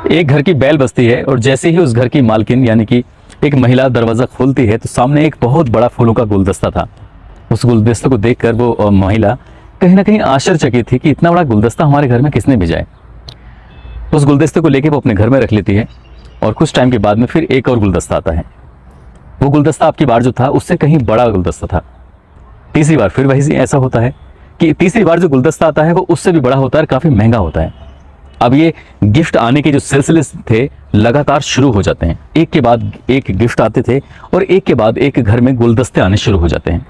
एक घर की बेल बजती है और जैसे ही उस घर की मालकिन यानी कि एक महिला दरवाज़ा खोलती है तो सामने एक बहुत बड़ा फूलों का गुलदस्ता था। उस गुलदस्ते को देखकर वो महिला कहीं ना कहीं आश्चर्यचकित थी कि इतना बड़ा गुलदस्ता हमारे घर में किसने भेजा है। उस गुलदस्ते को लेकर वो अपने घर में रख लेती है और कुछ टाइम के बाद में फिर एक और गुलदस्ता आता है। वो गुलदस्ता आपकी बार जो था उससे कहीं बड़ा गुलदस्ता था। तीसरी बार फिर वही ऐसा होता है कि तीसरी बार जो गुलदस्ता आता है वो उससे भी बड़ा होता है और काफ़ी महंगा होता है। अब ये गिफ्ट आने के जो सिलसिले थे लगातार शुरू हो जाते हैं। एक के बाद एक गिफ्ट आते थे और एक के बाद एक घर में गुलदस्ते आने शुरू हो जाते हैं।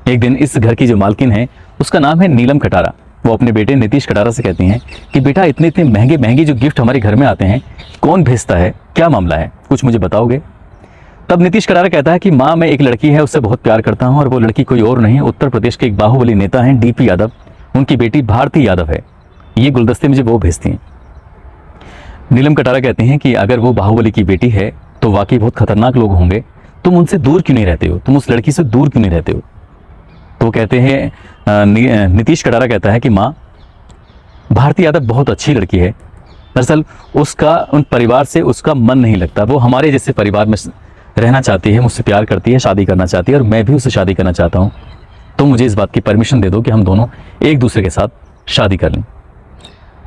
एक दिन इस घर की जो मालकिन है उसका नाम है नीलम कटारा। वो अपने बेटे नीतीश कटारा से कहती हैं कि बेटा इतने इतने महंगे महंगे जो गिफ्ट हमारे घर में आते हैं कौन भेजता है, क्या मामला है, कुछ मुझे बताओगे। तब नीतीश कटारा कहता है कि माँ मैं एक लड़की है उससे बहुत प्यार करता हूँ और वो लड़की कोई और नहीं उत्तर प्रदेश के एक बाहुबली नेता हैं डीपी यादव, उनकी बेटी भारती यादव है। ये गुलदस्ते मुझे वो भेजती हैं। नीलम कटारा कहते हैं कि अगर वो बाहुबली की बेटी है तो वाकई बहुत खतरनाक लोग होंगे, तुम उनसे दूर क्यों नहीं रहते हो, तुम उस लड़की से दूर क्यों नहीं रहते हो। तो कहते हैं नीतीश कटारा कहता है कि माँ भारती यादव बहुत अच्छी लड़की है, दरअसल उसका उन परिवार से उसका मन नहीं लगता, वो हमारे जैसे परिवार में रहना चाहती है, मुझसे प्यार करती है, शादी करना चाहती है और मैं भी उससे शादी करना चाहता हूँ। तो मुझे इस बात की परमिशन दे दो कि हम दोनों एक दूसरे के साथ शादी कर लें।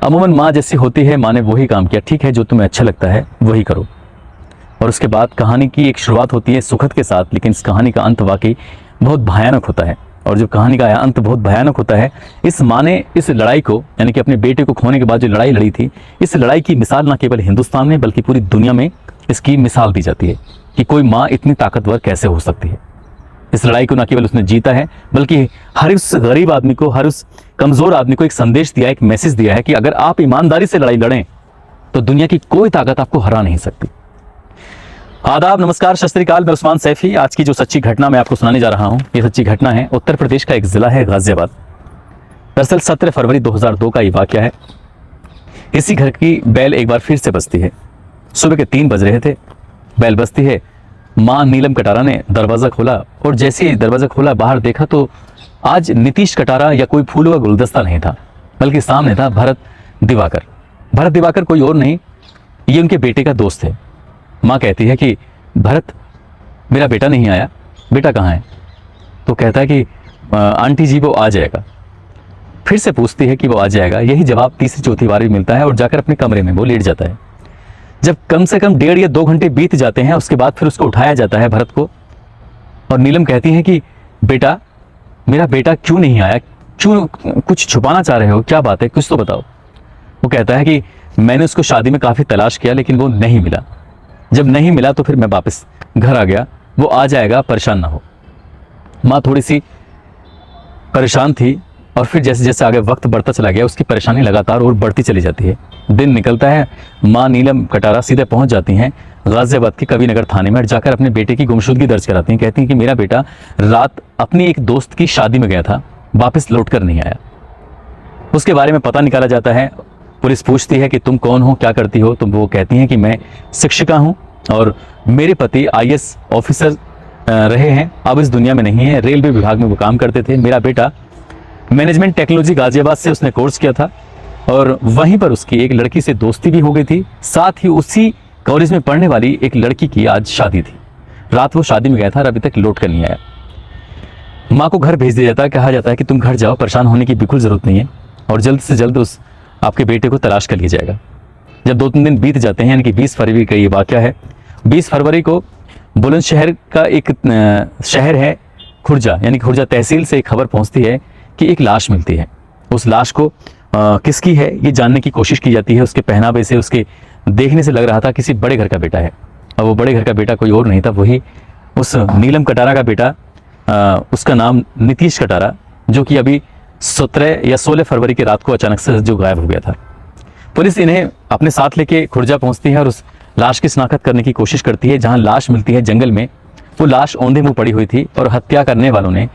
अमूमन माँ जैसी होती है, माँ ने वही काम किया, ठीक है जो तुम्हें अच्छा लगता है वही करो। और उसके बाद कहानी की एक शुरुआत होती है सुखद के साथ, लेकिन इस कहानी का अंत वाकई बहुत भयानक होता है। और जो कहानी का अंत बहुत भयानक होता है, इस माँ ने इस लड़ाई को यानी कि अपने बेटे को खोने के बाद जो लड़ाई लड़ी थी, इस लड़ाई की मिसाल न केवल हिंदुस्तान में बल्कि पूरी दुनिया में इसकी मिसाल दी जाती है कि कोई माँ इतनी ताकतवर कैसे हो सकती है। इस लड़ाई को न केवल उसने जीता है बल्कि हर उस गरीब आदमी को, हर उस कमजोर आदमी को एक संदेश दिया है, एक मैसेज दिया है कि अगर आप ईमानदारी से लड़ाई लड़ें तो दुनिया की कोई ताकत आपको हरा नहीं सकती। आदाब, नमस्कार, सत श्री अकाल। मैं उस्मान सैफी। आज की जो सच्ची घटना मैं आपको सुनाने जा रहा हूं, ये सच्ची घटना है उत्तर प्रदेश का एक जिला है गाजियाबाद। दरअसल 17 फरवरी 2002 का ये वाकया है। इसी घर की बैल एक बार फिर से बजती है। सुबह के 3 बज रहे थे, बैल बजती है। माँ नीलम कटारा ने दरवाजा खोला और जैसे ही दरवाजा खोला बाहर देखा तो आज नीतीश कटारा या कोई फूलों का गुलदस्ता नहीं था, बल्कि सामने था भरत दिवाकर। भरत दिवाकर कोई और नहीं, ये उनके बेटे का दोस्त है। माँ कहती है कि भरत मेरा बेटा नहीं आया, बेटा कहाँ है। तो कहता है कि आंटी जी वो आ जाएगा। फिर से पूछती है कि वो आ जाएगा। यही जवाब तीसरी चौथी बार भी मिलता है और जाकर अपने कमरे में वो लेट जाता है। जब कम से कम 1.5 या 2 घंटे बीत जाते हैं उसके बाद फिर उसको उठाया जाता है भरत को। और नीलम कहती है कि बेटा मेरा बेटा क्यों नहीं आया, क्यों कुछ छुपाना चाह रहे हो, क्या बात है, कुछ तो बताओ। वो कहता है कि मैंने उसको शादी में काफ़ी तलाश किया लेकिन वो नहीं मिला। जब नहीं मिला तो फिर मैं वापस घर आ गया, वो आ जाएगा, परेशान ना हो। माँ थोड़ी सी परेशान थी और फिर जैसे जैसे आगे वक्त बढ़ता चला गया उसकी परेशानी लगातार और बढ़ती चली जाती है। दिन निकलता है, माँ नीलम कटारा सीधे पहुंच जाती हैं गाजियाबाद के कविनगर थाने में और जाकर अपने बेटे की गुमशुदगी दर्ज कराती हैं। कहती हैं कि मेरा बेटा रात अपनी एक दोस्त की शादी में गया था, वापस लौट कर नहीं आया। उसके बारे में पता निकाला जाता है। पुलिस पूछती है कि तुम कौन हो, क्या करती हो। तो वो कहती हैं कि मैं शिक्षिका हूँ और मेरे पति IAS ऑफिसर रहे हैं, अब इस दुनिया में नहीं है, रेलवे विभाग में वो काम करते थे। मेरा बेटा मैनेजमेंट टेक्नोलॉजी गाजियाबाद से उसने कोर्स किया था और वहीं पर उसकी एक लड़की से दोस्ती भी हो गई थी। साथ ही उसी कॉलेज में पढ़ने वाली एक लड़की की आज शादी थी। रात वो शादी में गया था और अभी तक लौट कर नहीं आया। माँ को घर भेज दिया जाता है, कहा जाता है कि तुम घर जाओ, परेशान होने की बिल्कुल ज़रूरत नहीं है और जल्द से जल्द उस आपके बेटे को तलाश कर लिया जाएगा। जब 2-3 दिन बीत जाते हैं, यानी कि 20 फरवरी का ये वाक़या है। 20 फरवरी को बुलंदशहर का एक शहर है खुर्जा, यानी खुर्जा तहसील से एक खबर पहुँचती है कि एक लाश मिलती है। उस लाश को किसकी है ये जानने की कोशिश की जाती है। उसके पहनावे से, उसके देखने से लग रहा था किसी बड़े घर का बेटा है और वो बड़े घर का बेटा कोई और नहीं था, वही उस नीलम कटारा का बेटा, उसका नाम नीतीश कटारा, जो कि अभी 17 या 16 फरवरी की रात को अचानक से जो गायब हो गया था। पुलिस इन्हें अपने साथ लेके खुर्जा पहुंचती है और उस लाश की शिनाख्त करने की कोशिश करती है। जहां लाश मिलती है जंगल में, वो लाश औंधे मुंह पड़ी हुई थी और हत्या करने वालों ने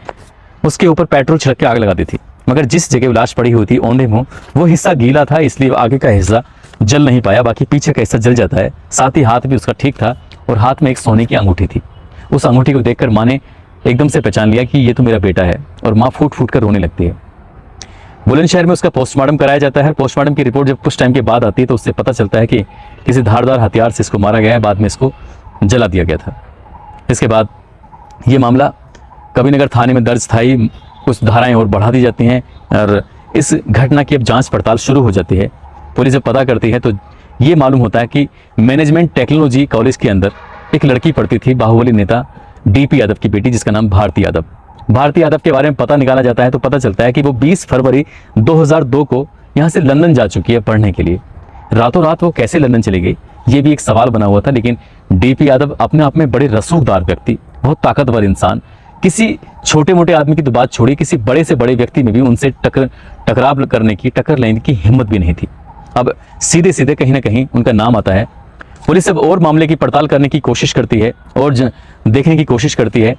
उसके ऊपर पेट्रोल छिड़क के आग लगा दी थी। मगर जिस जगह वो लाश पड़ी हुई थी औंधे मुंह, वो हिस्सा गीला था, इसलिए आगे का हिस्सा जल नहीं पाया, बाकी पीछे का हिस्सा जल जाता है। साथ ही हाथ भी उसका ठीक था और हाथ में एक सोने की अंगूठी थी। उस अंगूठी को देखकर माँ ने एकदम से पहचान लिया कि ये तो मेरा बेटा है और माँ फूट फूट कर रोने लगती है। बुलंदशहर में उसका पोस्टमार्टम कराया जाता है। पोस्टमार्टम की रिपोर्ट जब कुछ टाइम के बाद आती है तो उससे पता चलता है कि किसी धारदार हथियार से इसको मारा गया है, बाद में इसको जला दिया गया था। इसके बाद ये मामला कबीरनगर थाने में दर्ज था ही, कुछ धाराएं और बढ़ा दी जाती हैं और इस घटना की अब जांच पड़ताल शुरू हो जाती है। पुलिस जब पता करती है तो ये मालूम होता है कि मैनेजमेंट टेक्नोलॉजी कॉलेज के अंदर एक लड़की पढ़ती थी, बाहुबली नेता डीपी यादव की बेटी, जिसका नाम भारती यादव। भारती यादव के बारे में पता निकाला जाता है तो पता चलता है कि वो 20 फरवरी 2002 को यहाँ से लंदन जा चुकी है पढ़ने के लिए। रातों रात वो कैसे लंदन चली गई, ये भी एक सवाल बना हुआ था। लेकिन डीपी यादव अपने आप में बड़े रसूखदार व्यक्ति, बहुत ताकतवर इंसान, किसी छोटे मोटे आदमी की तो बात छोड़ी, किसी बड़े से बड़े व्यक्ति में भी उनसे टकराव करने की, टक्कर लेने की हिम्मत भी नहीं थी। अब सीधे सीधे कहीं ना कहीं उनका नाम आता है। पुलिस अब और मामले की पड़ताल करने की कोशिश करती है और देखने की कोशिश करती है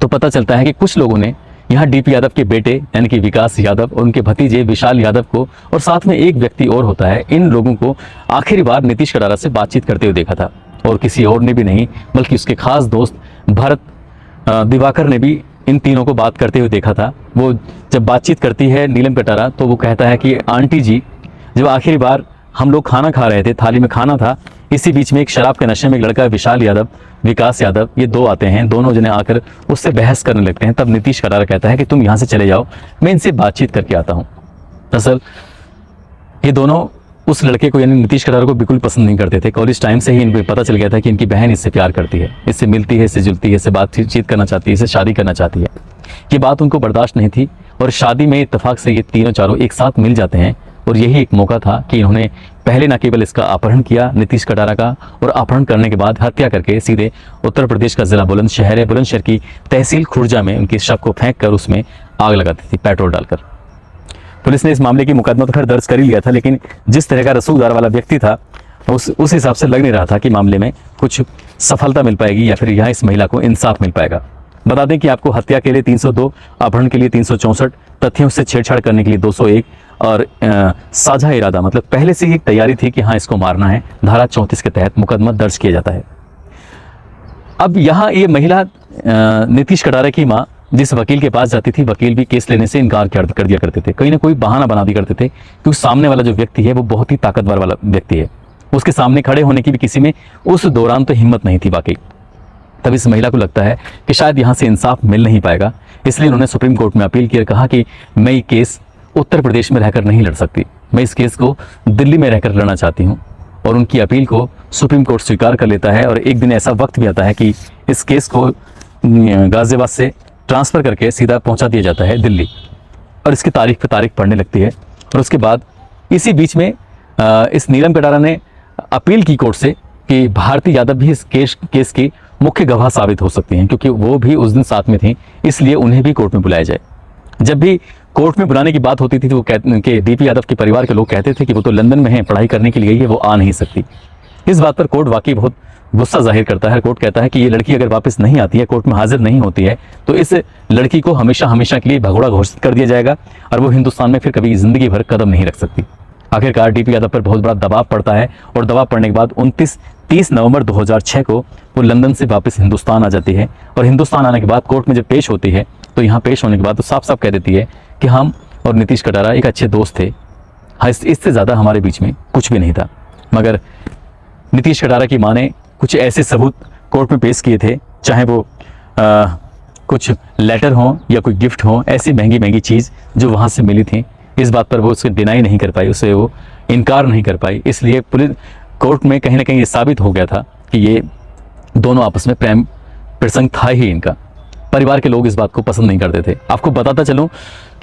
तो पता चलता है कि कुछ लोगों ने यहाँ डीपी यादव के बेटे यानी कि विकास यादव और उनके भतीजे विशाल यादव को, और साथ में एक व्यक्ति और होता है, इन लोगों को आखिरी बार नीतीश कटारा से बातचीत करते हुए देखा था। और किसी और ने भी नहीं बल्कि उसके खास दोस्त भरत दिवाकर ने भी इन तीनों को बात करते हुए देखा था। वो जब बातचीत करती है नीलम कटारा तो वो कहता है कि आंटी जी, जब आखिरी बार हम लोग खाना खा रहे थे, थाली में खाना था, इसी बीच में एक शराब के नशे में एक लड़का विशाल यादव, विकास यादव, ये दो आते हैं। दोनों जने आकर उससे बहस करने लगते हैं। तब नीतीश कटारा कहता है कि तुम यहाँ से चले जाओ, मैं इनसे बातचीत करके आता हूँ। दरअसल ये दोनों उस लड़के को यानी नीतीश कटारा को बिल्कुल पसंद नहीं करते थे। कॉलेज टाइम से ही इनको पता चल गया था कि इनकी बहन इससे प्यार करती है, इससे मिलती है, इससे जुलती है, इससे बातचीत करना चाहती है, इससे शादी करना चाहती है। ये बात उनको बर्दाश्त नहीं थी और शादी में इत्तेफाक से ये तीनों चारों एक साथ मिल जाते हैं। और यही एक मौका था कि इन्होंने पहले न केवल इसका अपहरण किया नीतीश कटारा का, और अपहरण करने के बाद हत्या करके सीधे उत्तर प्रदेश का जिला बुलंदशहर है, बुलंदशहर की तहसील खुर्जा में उनके शव को फेंक कर उसमें आग लगाती थी पेट्रोल डालकर। पुलिस ने इस मामले की मुकदमा तो खैर दर्ज कर ही लिया था, लेकिन जिस तरह का रसूखदार वाला व्यक्ति था उस हिसाब से लग नहीं रहा था कि मामले में कुछ सफलता मिल पाएगी या फिर यहाँ इस महिला को इंसाफ मिल पाएगा। बता दें कि आपको हत्या के लिए 302, अपहरण के लिए 364, तथ्यों से छेड़छाड़ करने के लिए 201 और साझा इरादा मतलब पहले से ही एक तैयारी थी कि हाँ इसको मारना है, धारा 34 के तहत मुकदमा दर्ज किया जाता है। अब यहाँ ये महिला नीतीश कटारा की माँ जिस वकील के पास जाती थी, वकील भी केस लेने से इनकार कर दिया करते थे, कोई ना कोई बहाना बना दिया करते थे, क्योंकि सामने वाला जो व्यक्ति है वो बहुत ही ताकतवर वाला व्यक्ति है, उसके सामने खड़े होने की भी किसी में उस दौरान तो हिम्मत नहीं थी वाकई। तब इस महिला को लगता है कि शायद यहाँ से इंसाफ मिल नहीं पाएगा, इसलिए उन्होंने सुप्रीम कोर्ट में अपील की और कहा कि मैं ये केस उत्तर प्रदेश में रहकर नहीं लड़ सकती, मैं इस केस को दिल्ली में रहकर लड़ना चाहती हूँ। और उनकी अपील को सुप्रीम कोर्ट स्वीकार कर लेता है और एक दिन ऐसा वक्त भी आता है कि इस केस को गाजियाबाद से ट्रांसफ़र करके सीधा पहुँचा दिया जाता है दिल्ली, और इसकी तारीख पे तारीख पढ़ने लगती है। और उसके बाद इसी बीच में इस नीलम कटारा ने अपील की कोर्ट से कि भारती यादव भी इस केस की मुख्य गवाह साबित हो सकती हैं, क्योंकि वो भी उस दिन साथ में थी, इसलिए उन्हें भी कोर्ट में बुलाया जाए। जब भी कोर्ट में बुलाने की बात होती थी तो वो कहते कि डीपी यादव के परिवार के लोग कहते थे कि वो तो लंदन में है, पढ़ाई करने के लिए गई है, वो आ नहीं सकती। इस बात पर कोर्ट वाकई बहुत गुस्सा जाहिर करता है। कोर्ट कहता है कि ये लड़की अगर वापस नहीं आती है, कोर्ट में हाजिर नहीं होती है, तो इस लड़की को हमेशा हमेशा के लिए भगोड़ा घोषित कर दिया जाएगा और वो हिंदुस्तान में फिर कभी जिंदगी भर कदम नहीं रख सकती। आखिरकार डीपी यादव पर बहुत बड़ा दबाव पड़ता है और दबाव पड़ने के बाद 30 नवंबर 2006 को वो लंदन से वापस हिंदुस्तान आ जाती है। और हिंदुस्तान आने के बाद कोर्ट में जब पेश होती है तो यहाँ पेश होने के बाद तो साफ साफ कह देती है कि हम और नीतीश कटारा एक अच्छे दोस्त थे, हाँ इससे ज़्यादा हमारे बीच में कुछ भी नहीं था। मगर नीतीश कटारा की माँ ने कुछ ऐसे सबूत कोर्ट में पेश किए थे, चाहे वो कुछ लेटर हों या कोई गिफ्ट हो, ऐसी महंगी महंगी चीज़ जो वहाँ से मिली थी, इस बात पर वो उसको डिनाई नहीं कर पाई, उसे वो इनकार नहीं कर पाई। इसलिए पुलिस कोर्ट में कहीं ना कहीं ये साबित हो गया था कि ये दोनों आपस में प्रेम प्रसंग था ही इनका। परिवार के लोग इस बात को पसंद नहीं करते थे। आपको बताता चलूं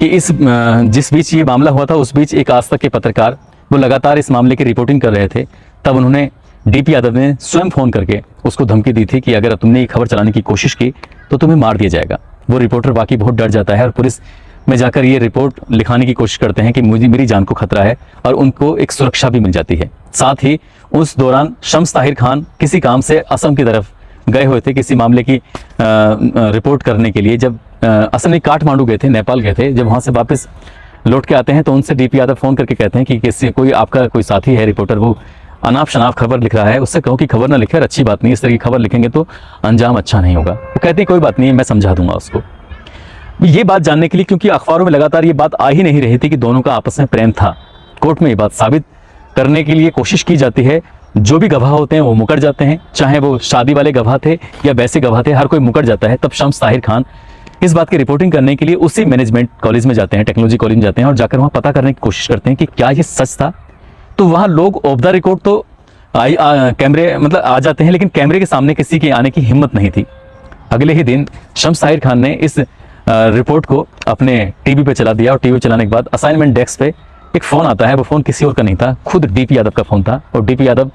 कि जिस बीच ये मामला हुआ था उस बीच एक आज तक के पत्रकार वो लगातार इस मामले की रिपोर्टिंग कर रहे थे। तब उन्होंने डीपी यादव ने स्वयं फ़ोन करके उसको धमकी दी थी कि अगर तुमने ये खबर चलाने की कोशिश की तो तुम्हें मार दिया जाएगा। वो रिपोर्टर वाकई बहुत डर जाता है और पुलिस में जाकर ये रिपोर्ट लिखाने की कोशिश करते हैं कि मेरी जान को खतरा है, और उनको एक सुरक्षा भी मिल जाती है। साथ ही उस दौरान शम्स ताहिर खान किसी काम से असम की तरफ गए हुए थे किसी मामले की रिपोर्ट करने के लिए। जब असल में काठमांडू गए थे, नेपाल गए थे, जब वहाँ से वापस लौट के आते हैं तो उनसे डीपी यादव फ़ोन करके कहते हैं कि किसी कोई आपका कोई साथी है रिपोर्टर, वो अनाप शनाप खबर लिख रहा है, उससे कहो कि खबर ना लिखे और अच्छी बात नहीं, इस तरह की खबर लिखेंगे तो अंजाम अच्छा नहीं होगा। वो कहते हैं कोई बात नहीं, मैं समझा दूंगा उसको। ये बात जानने के लिए, क्योंकि अखबारों में लगातार ये बात आ ही नहीं रही थी कि दोनों का आपस में प्रेम था। कोर्ट में ये बात साबित करने के लिए कोशिश की जाती है, जो भी गवाह होते हैं वो मुकर जाते हैं, चाहे वो शादी वाले गवाह थे या वैसे गवाह थे, हर कोई मुकर जाता है। तब शम्स ताहिर खान इस बात की रिपोर्टिंग करने के लिए उसी मैनेजमेंट कॉलेज में जाते हैं, टेक्नोलॉजी कॉलेज में जाते हैं और जाकर वहाँ पता करने की कोशिश करते हैं कि क्या ये सच था। तो वहाँ लोग ऑफ द रिकॉर्ड तो कैमरे मतलब आ जाते हैं, लेकिन कैमरे के सामने किसी के आने की हिम्मत नहीं थी। अगले ही दिन शम्स ताहिर खान ने इस रिपोर्ट को अपने टीवी पे चला दिया और टीवी चलाने के बाद असाइनमेंट डेस्क पे एक फ़ोन आता है। वो फ़ोन किसी और का नहीं था, खुद डीपी यादव का फ़ोन था। और डीपी यादव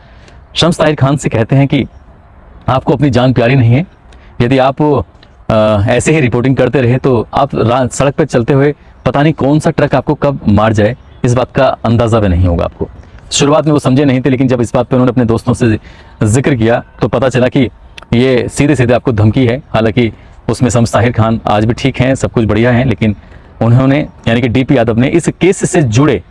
शम्स ताहिर खान से कहते हैं कि आपको अपनी जान प्यारी नहीं है, यदि आप ऐसे ही रिपोर्टिंग करते रहे तो आप सड़क पर चलते हुए पता नहीं कौन सा ट्रक आपको कब मार जाए, इस बात का अंदाज़ा भी नहीं होगा आपको। शुरुआत में वो समझे नहीं थे, लेकिन जब इस बात पर उन्होंने अपने दोस्तों से जिक्र किया तो पता चला कि ये सीधे सीधे आपको धमकी है। हालांकि उसमें शम्स ताहिर खान आज भी ठीक हैं, सब कुछ बढ़िया है, लेकिन उन्होंने यानी कि डीपी यादव ने इस केस से जुड़े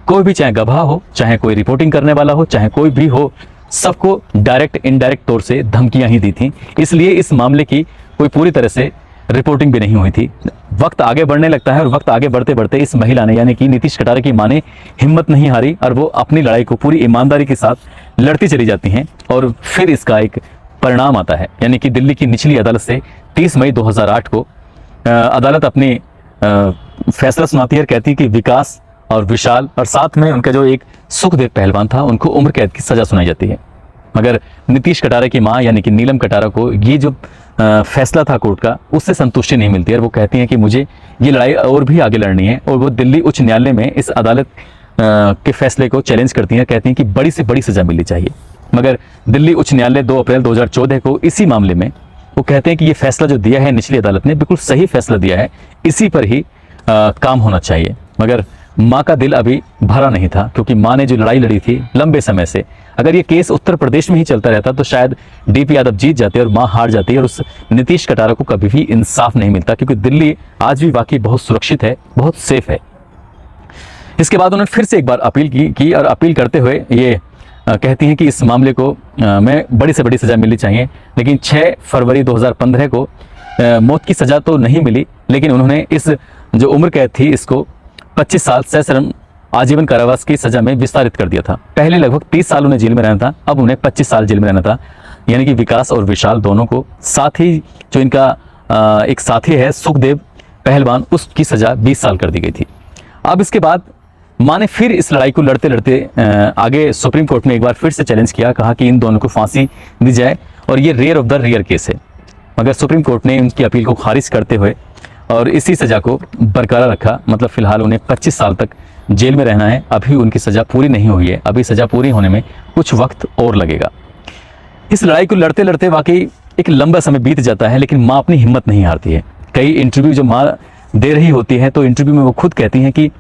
कोई भी, चाहे गवाह हो, चाहे कोई रिपोर्टिंग करने वाला हो, चाहे कोई भी हो, सबको डायरेक्ट इनडायरेक्ट तौर से धमकियां ही दी थी। इसलिए इस मामले की कोई पूरी तरह से रिपोर्टिंग भी नहीं हुई थी। वक्त आगे बढ़ने लगता है और वक्त आगे बढ़ते बढ़ते इस महिला ने यानी कि नीतीश कटारे की मां ने हिम्मत नहीं हारी और वो अपनी लड़ाई को पूरी ईमानदारी के साथ लड़ती चली जाती हैं। और फिर इसका एक परिणाम आता है, यानी कि दिल्ली की निचली अदालत से 30 मई 2008 को अदालत अपनी फैसला सुनाती है और कहती है कि विकास और विशाल और साथ में उनका जो एक सुखदेव पहलवान था उनको उम्र कैद की सजा सुनाई जाती है। मगर नीतीश कटारे की मां यानी कि नीलम कटारा को ये जो फैसला था कोर्ट का, उससे संतुष्टि नहीं मिलती है और वो कहती हैं कि मुझे ये लड़ाई और भी आगे लड़नी है। और वो दिल्ली उच्च न्यायालय में इस अदालत के फैसले को चैलेंज करती हैं, कहती हैं कि बड़ी से बड़ी सजा मिलनी चाहिए। मगर दिल्ली उच्च न्यायालय 2 अप्रैल 2014 को इसी मामले में वो कहते हैं कि ये फैसला जो दिया है निचली अदालत ने बिल्कुल सही फैसला दिया है, इसी पर ही काम होना चाहिए। मगर माँ का दिल अभी भरा नहीं था, क्योंकि माँ ने जो लड़ाई लड़ी थी लंबे समय से, अगर ये केस उत्तर प्रदेश में ही चलता रहता तो शायद डीपी यादव जीत जाते और माँ हार जाती और उस नीतीश कटारा को कभी भी इंसाफ नहीं मिलता, क्योंकि दिल्ली आज भी वाकई बहुत सुरक्षित है, बहुत सेफ है। इसके बाद उन्होंने फिर से एक बार अपील की और अपील करते हुए ये कहती हैं कि इस मामले को में बड़ी से बड़ी सज़ा मिलनी चाहिए। लेकिन 6 फरवरी 2015 को मौत की सज़ा तो नहीं मिली, लेकिन उन्होंने इस जो उम्र कैद थी इसको 25 साल सश्रम आजीवन कारावास की सज़ा में विस्तारित कर दिया था। पहले लगभग 30 साल उन्हें जेल में रहना था, अब उन्हें 25 साल जेल में रहना था। यानी कि विकास और विशाल दोनों को, साथ ही जो इनका एक साथी है सुखदेव पहलवान, उसकी सज़ा 20 साल कर दी गई थी। अब इसके बाद माँ ने फिर इस लड़ाई को लड़ते लड़ते आगे सुप्रीम कोर्ट में एक बार फिर से चैलेंज किया, कहा कि इन दोनों को फांसी दी जाए और ये rare of the rare case है। मगर सुप्रीम कोर्ट ने उनकी अपील को खारिज करते हुए और इसी सज़ा को बरकरार रखा। मतलब फिलहाल उन्हें 25 साल तक जेल में रहना है। अभी उनकी सज़ा पूरी नहीं हुई है, अभी सज़ा पूरी होने में कुछ वक्त और लगेगा। इस लड़ाई को लड़ते लड़ते वाकई एक लंबा समय बीत जाता है, लेकिन माँ अपनी हिम्मत नहीं हारती है। कई इंटरव्यू जो माँ दे रही होती है तो इंटरव्यू में वो खुद कहती हैं कि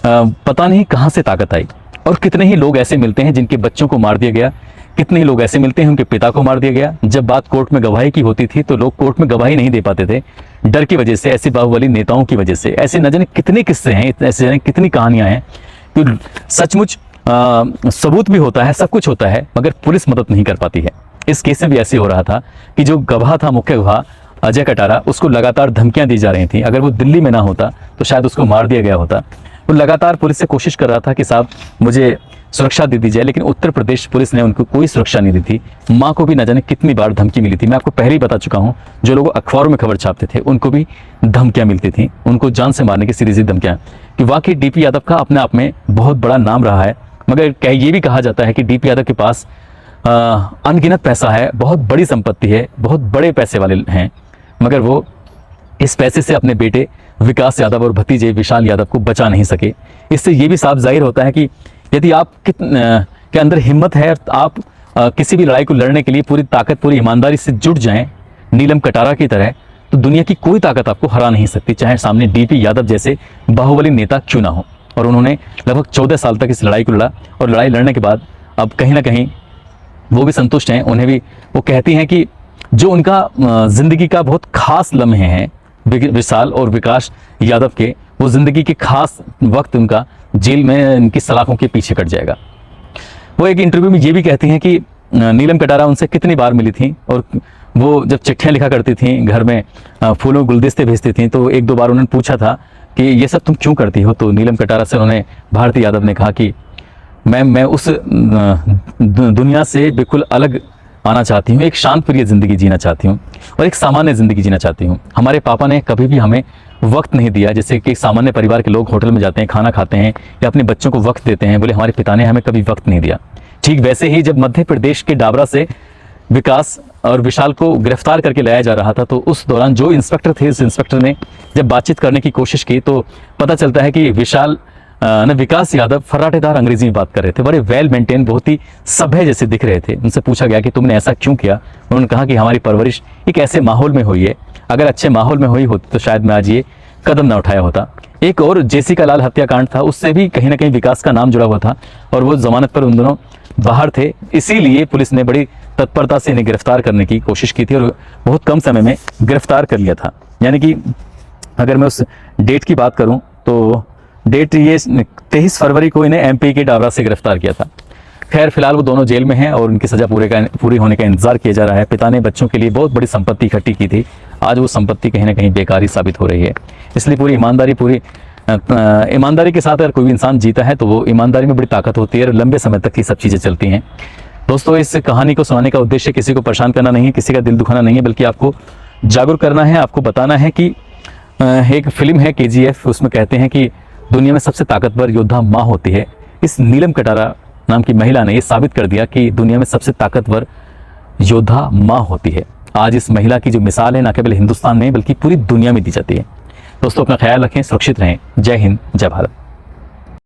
पता नहीं कहाँ से ताकत आई और कितने ही लोग ऐसे मिलते हैं जिनके बच्चों को मार दिया गया, कितने ही लोग ऐसे मिलते हैं उनके पिता को मार दिया गया। जब बात कोर्ट में गवाही की होती थी तो लोग कोर्ट में गवाही नहीं दे पाते थे, डर की वजह से, ऐसे बाहुबली नेताओं की वजह से। ऐसे न जाने कितने किस्से हैं, ऐसे जाने कितनी कहानियां हैं कि सचमुच सबूत भी होता है, सब कुछ होता है, मगर पुलिस मदद नहीं कर पाती है। इस केस में भी ऐसे हो रहा था कि जो गवाह था, मुख्य गवाह अजय कटारा, उसको लगातार धमकियां दी जा रही थी। अगर वो दिल्ली में ना होता तो शायद उसको मार दिया गया होता। वो लगातार पुलिस से कोशिश कर रहा था कि साहब मुझे सुरक्षा दे दी जाए, लेकिन उत्तर प्रदेश पुलिस ने उनको कोई सुरक्षा नहीं दी थी। माँ को भी न जाने कितनी बार धमकी मिली थी। मैं आपको पहले ही बता चुका हूँ, जो लोग अखबारों में खबर छापते थे उनको भी धमकियाँ मिलती थी, उनको जान से मारने की सीधी सी धमकियाँ। कि वाकई डीपी यादव का अपने आप में बहुत बड़ा नाम रहा है। मगर ये भी कहा जाता है कि डीपी यादव के पास अनगिनत पैसा है, बहुत बड़ी संपत्ति है, बहुत बड़े पैसे वाले हैं, मगर वो इस पैसे से अपने बेटे विकास यादव और भतीजे विशाल यादव को बचा नहीं सके। इससे ये भी साफ जाहिर होता है कि यदि आप के अंदर हिम्मत है, आप किसी भी लड़ाई को लड़ने के लिए पूरी ताकत, पूरी ईमानदारी से जुट जाएं नीलम कटारा की तरह, तो दुनिया की कोई ताकत आपको हरा नहीं सकती, चाहे सामने डीपी यादव जैसे बाहुबली नेता क्यों ना हो। और उन्होंने लगभग 14 साल तक इस लड़ाई को लड़ा और लड़ाई लड़ने के बाद अब कहीं ना कहीं वो भी संतुष्ट हैं। उन्हें भी वो कहती हैं कि जो उनका जिंदगी का बहुत खास लम्हे हैं विशाल और विकास यादव के, वो जिंदगी के खास वक्त उनका जेल में इनकी सलाखों के पीछे कट जाएगा। वो एक इंटरव्यू में ये भी कहती हैं कि नीलम कटारा उनसे कितनी बार मिली थी और वो जब चिट्ठियाँ लिखा करती थी घर में, फूलों गुलदस्ते भेजती थी, तो एक दो बार उन्होंने पूछा था कि ये सब तुम क्यों करती हो। तो नीलम कटारा से उन्होंने, भारती यादव ने कहा कि मैं उस दुनिया से बिल्कुल अलग आना चाहती हूँ, एक शांत प्रिय ज़िंदगी जीना चाहती हूँ और एक सामान्य ज़िंदगी जीना चाहती हूँ। हमारे पापा ने कभी भी हमें वक्त नहीं दिया, जैसे कि सामान्य परिवार के लोग होटल में जाते हैं, खाना खाते हैं या अपने बच्चों को वक्त देते हैं, बोले हमारे पिता ने हमें कभी वक्त नहीं दिया। ठीक वैसे ही जब मध्य प्रदेश के डाबरा से विकास और विशाल को गिरफ्तार करके लाया जा रहा था, तो उस दौरान जो इंस्पेक्टर थे, उस इंस्पेक्टर ने जब बातचीत करने की कोशिश की तो पता चलता है कि विशाल विकास यादव फर्राटेदार अंग्रेजी में बात कर रहे थे, बड़े वेल मेंटेन, बहुत ही सभ्य जैसे दिख रहे थे। उनसे पूछा गया कि तुमने ऐसा क्यों किया। उन्होंने कहा कि हमारी परवरिश एक ऐसे माहौल में हुई है, अगर अच्छे माहौल में हुई होती तो शायद मैं आज ये कदम ना उठाया होता। एक और जेसिका लाल हत्याकांड था, उससे भी कहीं ना कहीं विकास का नाम जुड़ा हुआ था और वो जमानत पर उन दोनों बाहर थे, इसीलिए पुलिस ने बड़ी तत्परता से इन्हें गिरफ्तार करने की कोशिश की थी और बहुत कम समय में गिरफ्तार कर लिया था। यानी कि अगर मैं उस डेट की बात करूं तो डेट ये 23 फरवरी को इन्हें एमपी के डाबरा से गिरफ्तार किया था। खैर फिलहाल वो दोनों जेल में हैं और उनकी सजा पूरी होने का इंतजार किया जा रहा है। पिता ने बच्चों के लिए बहुत बड़ी संपत्ति इकट्ठी की थी, आज वो संपत्ति कहीं ना कहीं बेकारी साबित हो रही है। इसलिए पूरी ईमानदारी के साथ अगर कोई भी इंसान जीता है तो वो ईमानदारी में बड़ी ताकत होती है और लंबे समय तक ये सब चीज़ें चलती हैं। दोस्तों, इस कहानी को सुनाने का उद्देश्य किसी को परेशान करना नहीं है, किसी का दिल दुखाना नहीं है, बल्कि आपको जागरूक करना है, आपको बताना है कि एक फिल्म है KGF, उसमें कहते हैं कि दुनिया में सबसे ताकतवर योद्धा माँ होती है। इस नीलम कटारा नाम की महिला ने ये साबित कर दिया कि दुनिया में सबसे ताकतवर योद्धा माँ होती है। आज इस महिला की जो मिसाल है, ना केवल हिंदुस्तान में बल्कि पूरी दुनिया में दी जाती है। दोस्तों, अपना ख्याल रखें, सुरक्षित रहें। जय हिंद, जय भारत।